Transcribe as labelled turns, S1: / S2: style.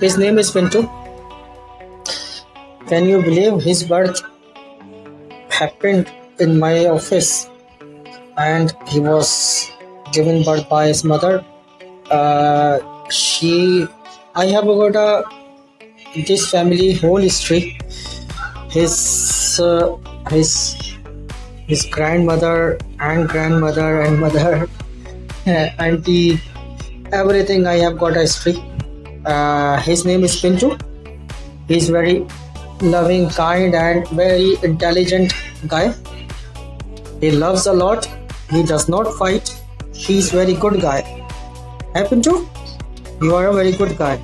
S1: His name is Pinto. Can you believe his birth happened in my office and he was given birth by his mother? I have got this family whole history. His uh, his his grandmother and grandmother and mother, auntie, everything. I have got a history. His name is Pinto. He's very loving, kind, and very intelligent guy. He loves a lot. He does not fight. He's very good guy. Hey Pinto, you are a very good guy.